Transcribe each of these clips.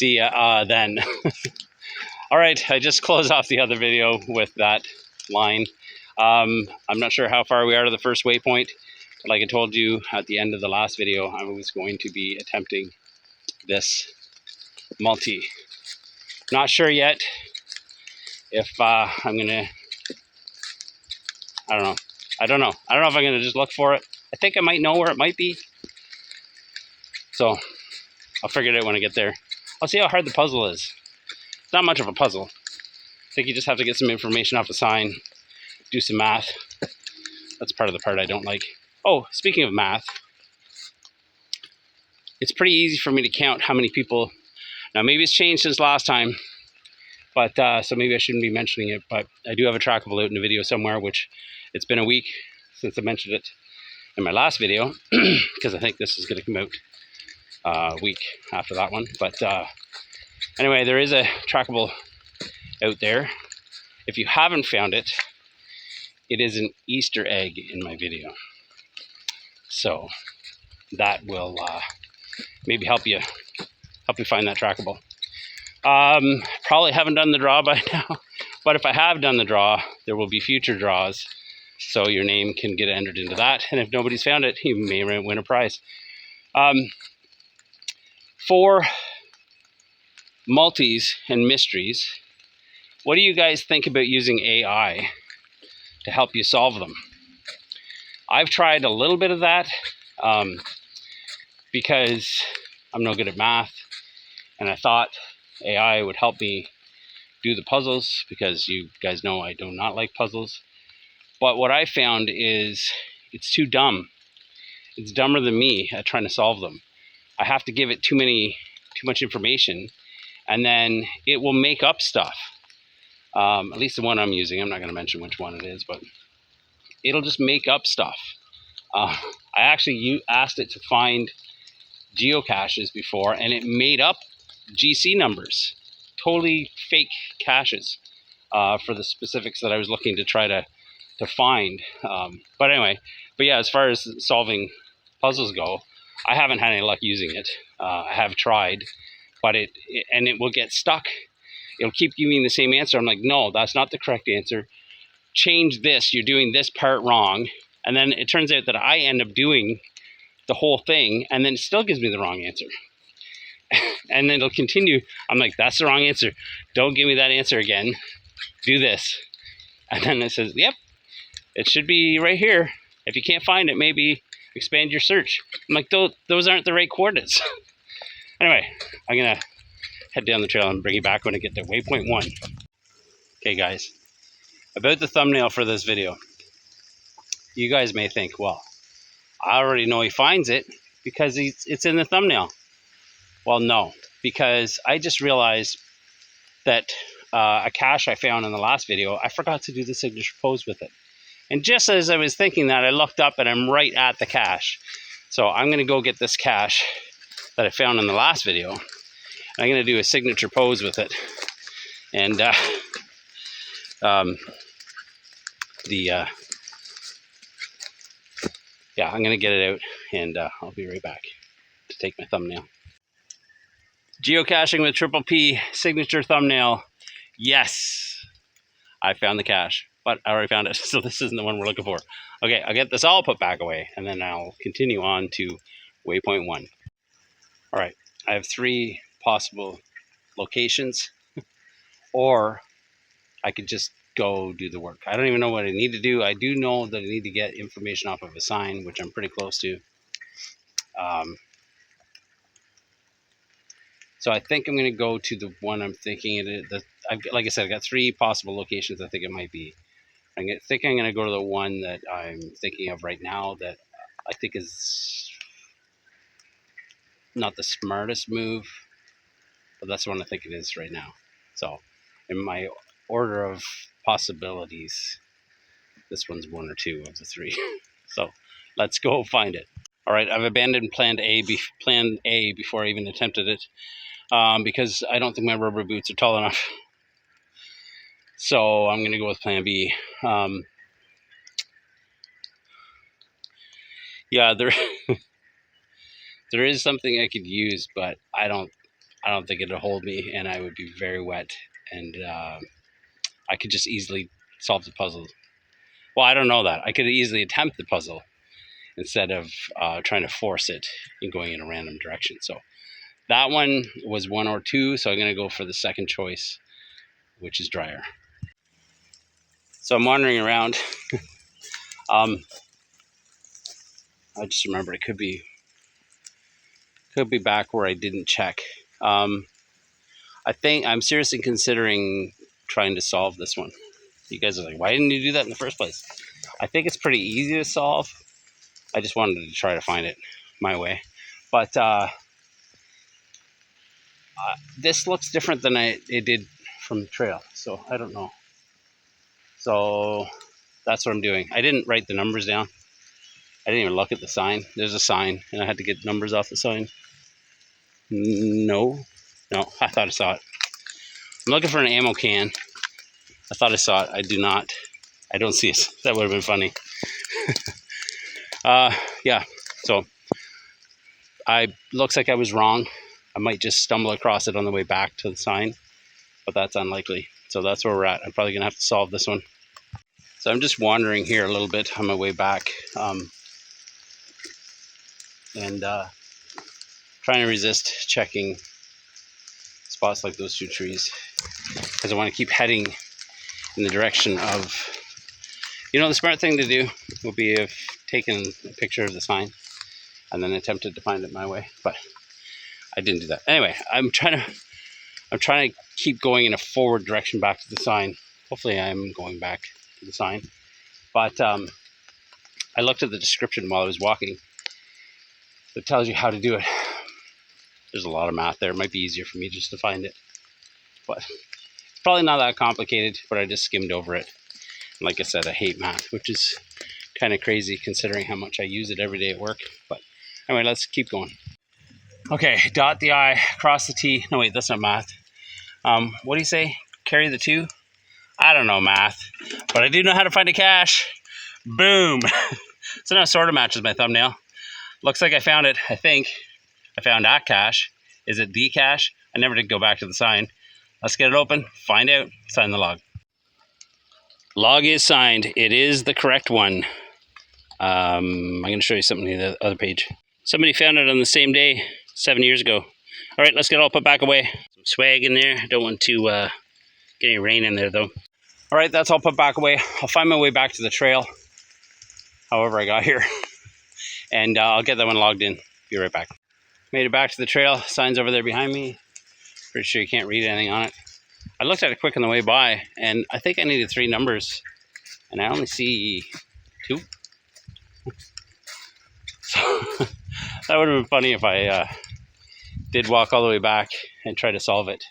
See ya then. All right, I just closed off the other video with that line. I'm not sure how far we are to the first waypoint, but like I told you at the end of the last video, I was going to be attempting this multi. Not sure yet if I'm gonna, I don't know if I'm gonna just look for it. I think I might know where it might be. So I'll figure it out when I get there. I'll see how hard the puzzle is. It's not much of a puzzle. I think you just have to get some information off the sign, do some math. That's part of the part I don't like. Oh, speaking of math, it's pretty easy for me to count how many people. Now maybe it's changed since last time, but so maybe I shouldn't be mentioning it, but I do have a trackable out in a video somewhere, which it's been a week since I mentioned it in my last video, because I think this is going to come out a week after that one. But anyway, there is a trackable out there. If you haven't found it, it is an Easter egg in my video. So that will maybe help you find that trackable. Probably haven't done the draw by now, but if I have done the draw, there will be future draws, so your name can get entered into that. And if nobody's found it, you may win a prize. For multis and mysteries, what do you guys think about using AI to help you solve them? I've tried a little bit of that because I'm no good at math, and I thought AI would help me do the puzzles, because you guys know I do not like puzzles. But what I found is it's too dumb. It's dumber than me at trying to solve them. I have to give it too much information, and then it will make up stuff. At least the one I'm using, I'm not going to mention which one it is, but it'll just make up stuff. I actually asked it to find geocaches before, and it made up GC numbers, totally fake caches for the specifics that I was looking to try to find. But yeah, as far as solving puzzles go, I haven't had any luck using it. I have tried, but it will get stuck. It'll keep giving me the same answer. I'm like, no, that's not the correct answer. Change this. You're doing this part wrong. And then it turns out that I end up doing the whole thing, and then it still gives me the wrong answer. And then it'll continue. I'm like, that's the wrong answer. Don't give me that answer again. Do this. And then it says, yep, it should be right here. If you can't find it, maybe expand your search. I'm like, those aren't the right coordinates. Anyway, I'm going to head down the trail and bring you back when I get to waypoint 1. Okay, guys. About the thumbnail for this video. You guys may think, well, I already know he finds it because it's in the thumbnail. Well, no, because I just realized that a cache I found in the last video, I forgot to do the signature pose with it. And just as I was thinking that, I looked up and I'm right at the cache. So I'm going to go get this cache that I found in the last video. I'm going to do a signature pose with it. And yeah, I'm going to get it out, and I'll be right back to take my thumbnail. Geocaching with Triple P, signature thumbnail. Yes, I found the cache, but I already found it, so this isn't the one we're looking for. Okay, I'll get this all put back away, and then I'll continue on to waypoint 1. All right, I have 3 possible locations, or I could just go do the work. I don't even know what I need to do. I do know that I need to get information off of a sign, which I'm pretty close to. So I think I'm going to go to the one I'm thinking. Like I said, I got 3 possible locations I think it might be. I think I'm going to go to the one that I'm thinking of right now that I think is not the smartest move, but that's the one I think it is right now. So in my order of possibilities, this one's 1 or 2 of the 3. So let's go find it. All right, I've abandoned plan A before I even attempted it because I don't think my rubber boots are tall enough. So I'm going to go with plan B. Yeah, there is something I could use, but I don't I don't think it'll hold me, and I would be very wet, and I could just easily solve the puzzle. Well, I don't know that. I could easily attempt the puzzle instead of trying to force it and going in a random direction. So that one was 1 or 2, so I'm going to go for the second choice, which is drier. So I'm wandering around. I just remembered it could be back where I didn't check. I think I'm seriously considering trying to solve this one. You guys are like, why didn't you do that in the first place? I think it's pretty easy to solve. I just wanted to try to find it my way. But this looks different than it did from the trail. So I don't know. So that's what I'm doing. I didn't write the numbers down. I didn't even look at the sign. There's a sign, and I had to get numbers off the sign. No, I thought I saw it. I'm looking for an ammo can. I thought I saw it. I do not. I don't see it. That would have been funny. Yeah, so looks like I was wrong. I might just stumble across it on the way back to the sign, but that's unlikely. So that's where we're at. I'm probably gonna have to solve this one. So I'm just wandering here a little bit on my way back, and trying to resist checking spots like those 2 trees, because I want to keep heading in the direction of, the smart thing to do would be if taking a picture of the sign and then attempted to find it my way, but I didn't do that. Anyway, I'm trying to keep going in a forward direction back to the sign. Hopefully I'm going back to the sign. But I looked at the description while I was walking. It tells you how to do it. There's a lot of math there. It might be easier for me just to find it. But it's probably not that complicated, but I just skimmed over it. And like I said, I hate math, which is kind of crazy considering how much I use it every day at work. But anyway, let's keep going. Okay, dot the I, cross the T. No, wait, that's not math. What do you say? Carry the 2? I don't know math, but I do know how to find a cache. Boom. So now it sort of matches my thumbnail. Looks like I found it, I think. I found a cache. Is it the cache? I never did go back to the sign. Let's get it open, find out, sign the log. Log is signed. It is the correct one. I'm going to show you something on the other page. Somebody found it on the same day, 7 years ago. All right, let's get it all put back away. Some swag in there. Don't want to get any rain in there, though. All right, that's all put back away. I'll find my way back to the trail, however I got here, and I'll get that one logged in. Be right back. Made it back to the trail. Sign's over there behind me. Pretty sure you can't read anything on it. I looked at it quick on the way by, and I think I needed 3 numbers, and I only see 2. So that would have been funny if I did walk all the way back and try to solve it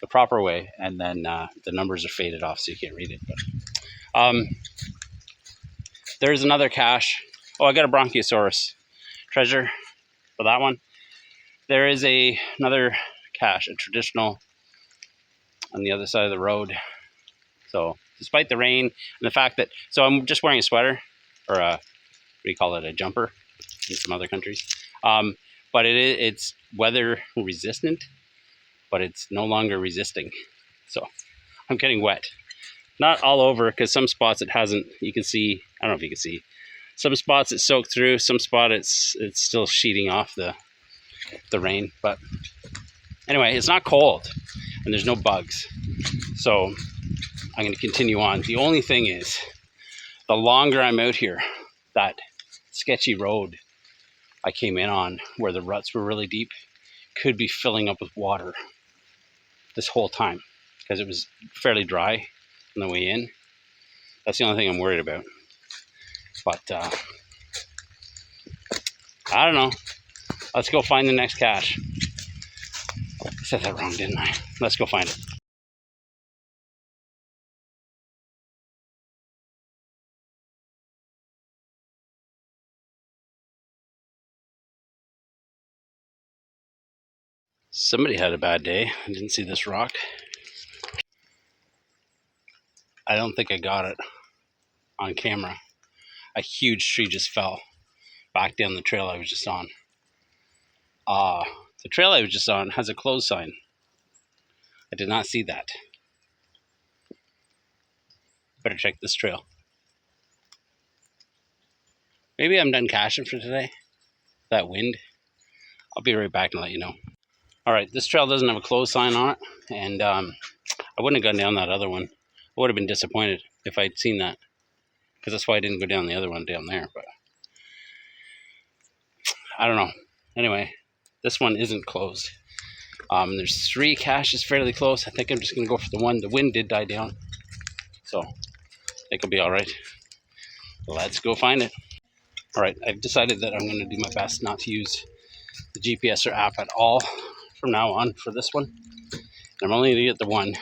the proper way, and then the numbers are faded off so you can't read it. But there's another cache. Oh, I got a Bronchiosaurus treasure for that one. There is another cache, a traditional, on the other side of the road. So despite the rain and the fact that, so I'm just wearing a sweater, or a, what do you call it, a jumper in some other countries. But it's weather resistant, but it's no longer resisting. So I'm getting wet. Not all over, because some spots it hasn't, you can see, I don't know if you can see, some spots it soaked through, some spot it's still sheeting off the rain. But anyway, it's not cold and there's no bugs. So I'm going to continue on. The only thing is, the longer I'm out here, that sketchy road I came in on where the ruts were really deep could be filling up with water this whole time, because it was fairly dry on the way in. That's the only thing I'm worried about. But I don't know. Let's go find the next cache. I said that wrong, didn't I? Let's go find it. Somebody had a bad day. I didn't see this rock. I don't think I got it on camera. A huge tree just fell back down the trail I was just on. The trail I was just on has a closed sign. I did not see that. Better check this trail. Maybe I'm done caching for today. That wind. I'll be right back and let you know. Alright, this trail doesn't have a closed sign on it, and I wouldn't have gone down that other one. I would have been disappointed if I'd seen that, because that's why I didn't go down the other one down there, but I don't know. Anyway, this one isn't closed. There's 3 caches fairly close. I think I'm just going to go for the one. The wind did die down, so I think I'll be alright. Let's go find it. Alright, I've decided that I'm going to do my best not to use the GPS or app at all from now on for this one. And I'm only going to get the one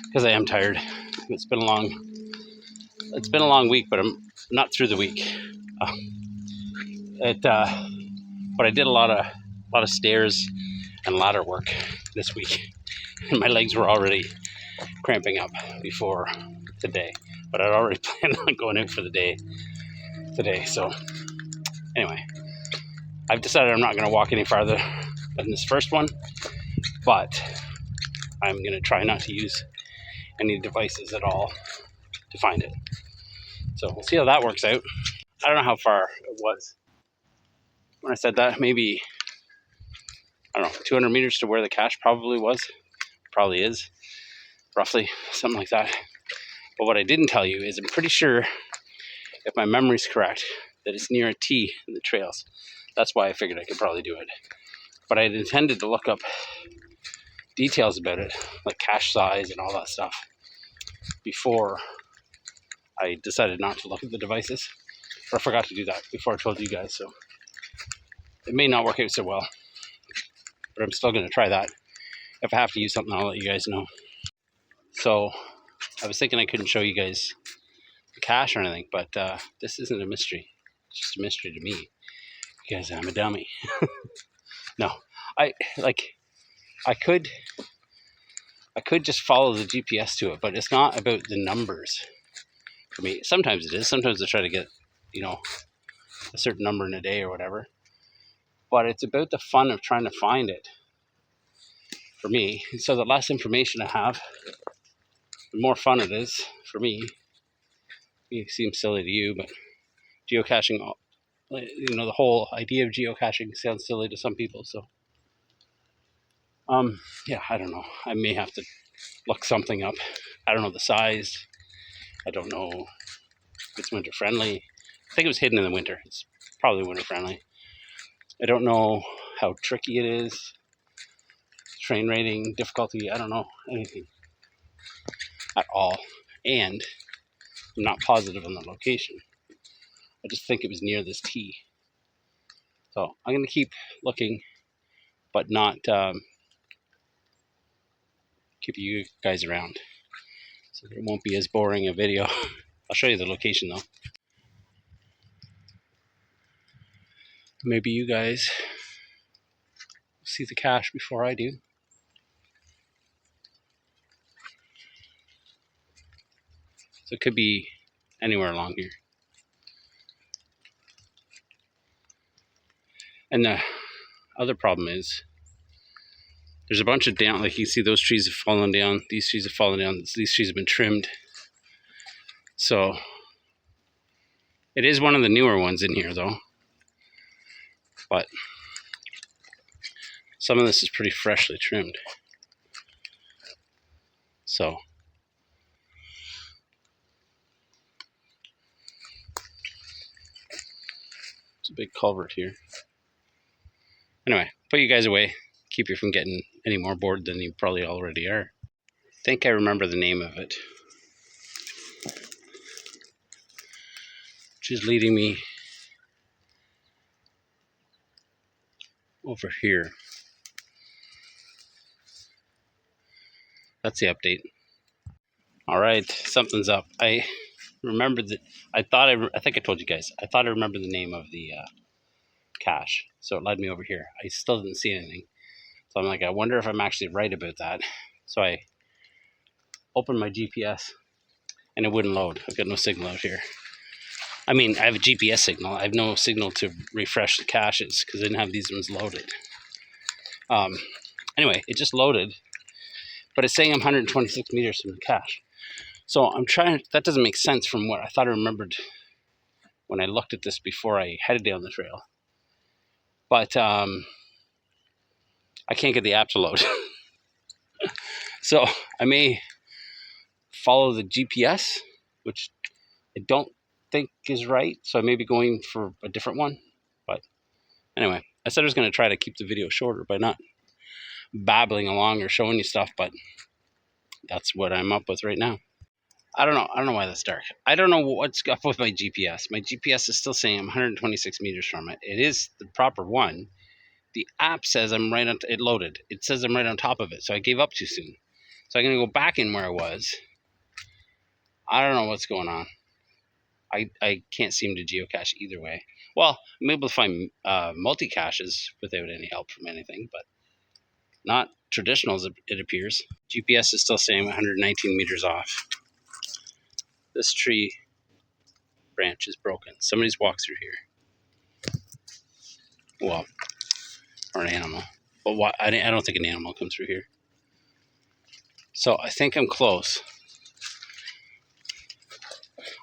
because I am tired. It's been a long week, but I'm not through the week. But I did a lot of stairs and ladder work this week, and my legs were already cramping up before today. But I'd already planned on going out for the day today. So anyway, I've decided I'm not going to walk any farther than this first one, but I'm going to try not to use any devices at all to find it. So we'll see how that works out. I don't know how far it was when I said that. Maybe, I don't know, 200 meters to where the cache probably was. Probably is, roughly, something like that. But what I didn't tell you is I'm pretty sure, if my memory's correct, that it's near a T in the trails. That's why I figured I could probably do it. But I had intended to look up details about it, like cache size and all that stuff, before I decided not to look at the devices. But I forgot to do that before I told you guys, so it may not work out so well. But I'm still going to try that. If I have to use something, I'll let you guys know. So I was thinking I couldn't show you guys the cache or anything, but this isn't a mystery. It's just a mystery to me because I'm a dummy. No, I could just follow the GPS to it, but it's not about the numbers for me. Sometimes it is. Sometimes I try to get, a certain number in a day or whatever. But it's about the fun of trying to find it for me. And so the less information I have, the more fun it is for me. It seems silly to you, but geocaching, the whole idea of geocaching sounds silly to some people. So, yeah, I don't know. I may have to look something up. I don't know the size. I don't know if it's winter friendly. I think it was hidden in the winter. It's probably winter friendly. I don't know how tricky it is. Train rating, difficulty, I don't know anything at all. And I'm not positive on the location. I just think it was near this T. So I'm going to keep looking, but not keep you guys around. So it won't be as boring a video. I'll show you the location though. Maybe you guys see the cache before I do. So it could be anywhere along here. And the other problem is there's a bunch of down, like you see those trees have fallen down, these trees have fallen down, these trees have been trimmed. So it is one of the newer ones in here though. But some of this is pretty freshly trimmed. So it's a big culvert here. Anyway, put you guys away. Keep you from getting any more bored than you probably already are. I think I remember the name of it, which is leading me over here. That's the update. All right, something's up. I remembered that. I think I told you guys. I thought I remembered the name of the cache, so it led me over here. I still didn't see anything, so I'm like, I wonder if I'm actually right about that. So I opened my GPS, and it wouldn't load. I've got no signal out here. I mean, I have a GPS signal. I have no signal to refresh the caches because I didn't have these ones loaded. Anyway, it just loaded, but it's saying I'm 126 meters from the cache. So I'm trying, that doesn't make sense from what I thought I remembered when I looked at this before I headed down the trail. But I can't get the app to load. So I may follow the GPS, which I don't think is right. So I may be going for a different one. But anyway, I said I was going to try to keep the video shorter by not babbling along or showing you stuff, but that's what I'm up with right now. I don't know why that's dark. I don't know what's up with my GPS. My GPS is still saying I'm 126 meters from it. It is the proper one. The app says I'm right on, it loaded. It says I'm right on top of it. So I gave up too soon. So I'm going to go back in where I was. I don't know what's going on. I can't seem to geocache either way. Well, I'm able to find multi-caches without any help from anything, but not traditionals, it appears. GPS is still saying 119 meters off. This tree branch is broken. Somebody's walked through here. Well, or an animal. But why, I don't think an animal comes through here. So I think I'm close.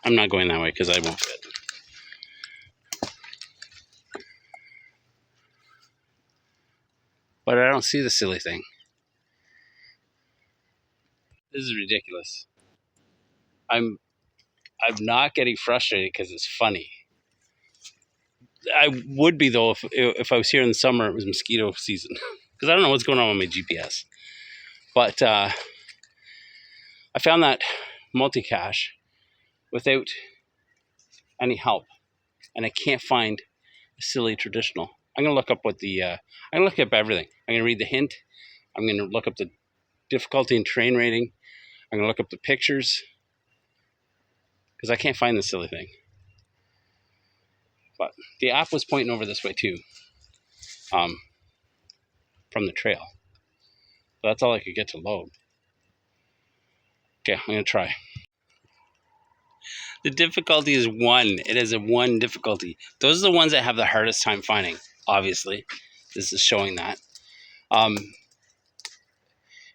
I'm not going that way because I won't fit. But I don't see the silly thing. This is ridiculous. I'm not getting frustrated because it's funny. I would be though if I was here in the summer. It was mosquito season because I don't know what's going on with my GPS. But I found that multi-cache without any help, and I can't find a silly traditional. I'm gonna look up what the I'm gonna look up everything. I'm gonna read the hint. I'm gonna look up the difficulty and terrain rating. I'm gonna look up the pictures because I can't find the silly thing. But the app was pointing over this way too, from the trail. So that's all I could get to load. Okay, I'm gonna try. The difficulty is 1. It is a 1 difficulty. Those are the ones that have the hardest time finding, obviously. This is showing that.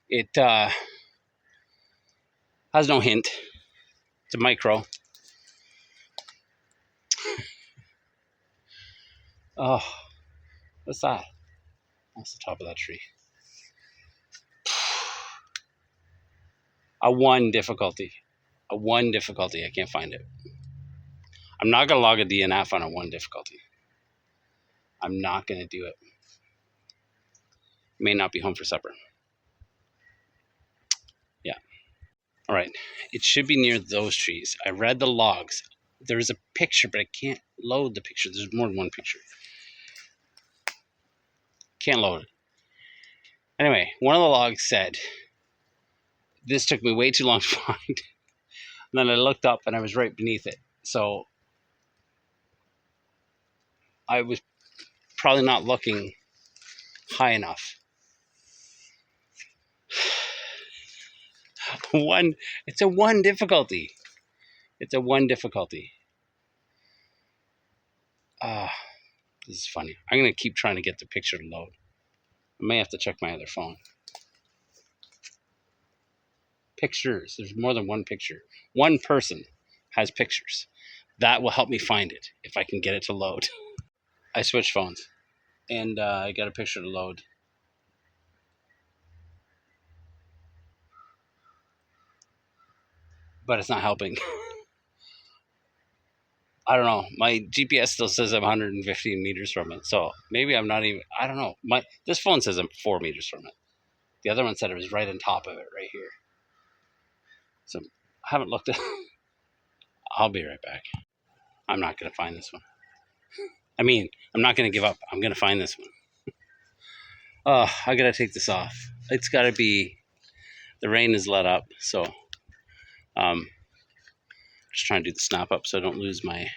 It has no hint. It's a micro. Oh, what's that? That's the top of that tree. A 1 difficulty. A 1 difficulty. I can't find it. I'm not going to log a DNF on a 1 difficulty. I'm not going to do it. May not be home for supper. Yeah. All right. It should be near those trees. I read the logs. There's a picture, but I can't load the picture. There's more than one picture. Can't load it. Anyway, one of the logs said, this took me way too long to find. And then I looked up and I was right beneath it. So I was probably not looking high enough. It's a 1 difficulty. It's a 1 difficulty. This is funny. I'm going to keep trying to get the picture to load. I may have to check my other phone. Pictures. There's more than one picture. One person has pictures. That will help me find it if I can get it to load. I switched phones and I got a picture to load. But it's not helping. I don't know. My GPS still says I'm 115 meters from it. So maybe I'm not even, I don't know. This phone says I'm 4 meters from it. The other one said it was right on top of it, right here. So I haven't looked at I'll be right back. I'm not going to find this one. I mean, I'm not going to give up. I'm going to find this one. Oh, I got to take this off. It's got to be, the rain is let up. So just trying to do the snap up so I don't lose my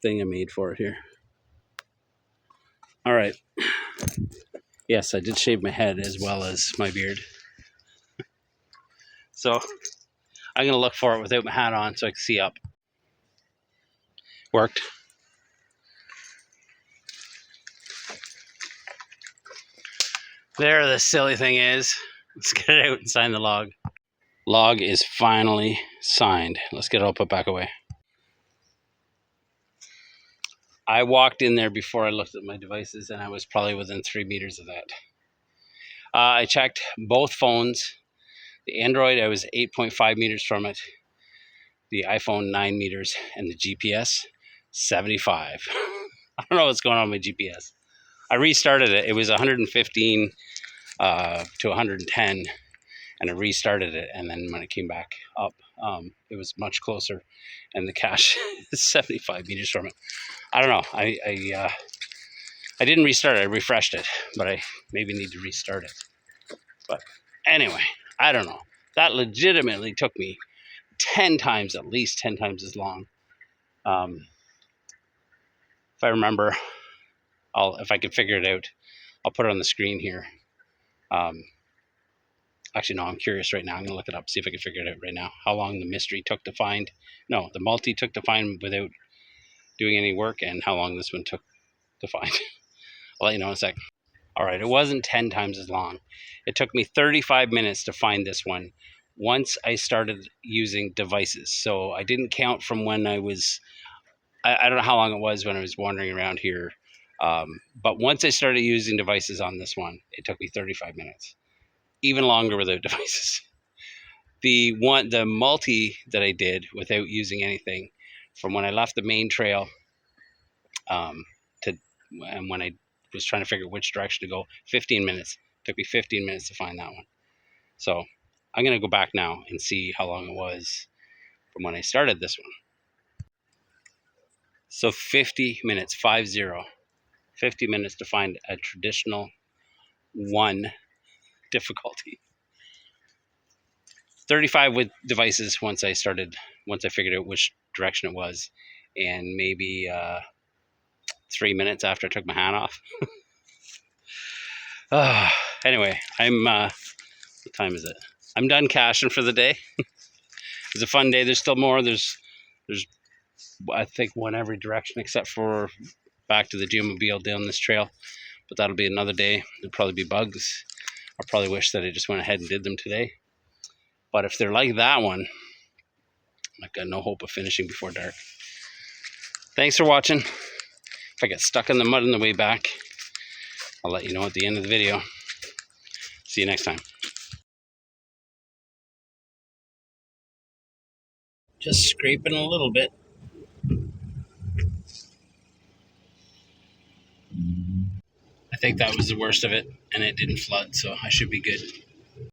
thing I made for it here. All right. Yes, I did shave my head as well as my beard. So I'm going to look for it without my hat on so I can see up. Worked. There the silly thing is. Let's get it out and sign the log. Log is finally signed. Let's get it all put back away. I walked in there before I looked at my devices, and I was probably within 3 meters of that. I checked both phones. The Android, I was 8.5 meters from it. The iPhone, 9 meters. And the GPS, 75. I don't know what's going on with my GPS. I restarted it. It was 115 to 110, and I restarted it. And then when it came back up, it was much closer, and the cache is 75 meters from it. I don't know. I didn't restart it. I refreshed it, but I maybe need to restart it. But anyway, I don't know. That legitimately took me 10 times, at least 10 times as long. If I remember, if I can figure it out, I'll put it on the screen here. Actually, no, I'm curious right now. I'm going to look it up, see if I can figure it out right now. How long the mystery took to find. No, the multi took to find without doing any work, and how long this one took to find. I'll let you know in a sec. All right, it wasn't 10 times as long. It took me 35 minutes to find this one once I started using devices. So I didn't count from when I don't know how long it was when I was wandering around here. But once I started using devices on this one, it took me 35 minutes. Even longer without devices. The multi that I did without using anything, from when I left the main trail and when I was trying to figure out which direction to go, 15 minutes. It took me 15 minutes to find that one. So I'm going to go back now and see how long it was from when I started this one. So 50 minutes, 50 minutes to find a traditional 1 difficulty. 35 with devices once I figured out which direction it was, and maybe 3 minutes after I took my hat off. Anyway, what time is it? I'm done caching for the day. It was a fun day. There's still more. There's I think one every direction except for back to the geomobile down this trail, but that'll be another day. There'll probably be bugs. I'll probably wish that I just went ahead and did them today. But if they're like that one, I've got no hope of finishing before dark. Thanks for watching. If I get stuck in the mud on the way back, I'll let you know at the end of the video. See you next time. Just scraping a little bit. I think that was the worst of it, and it didn't flood, so I should be good.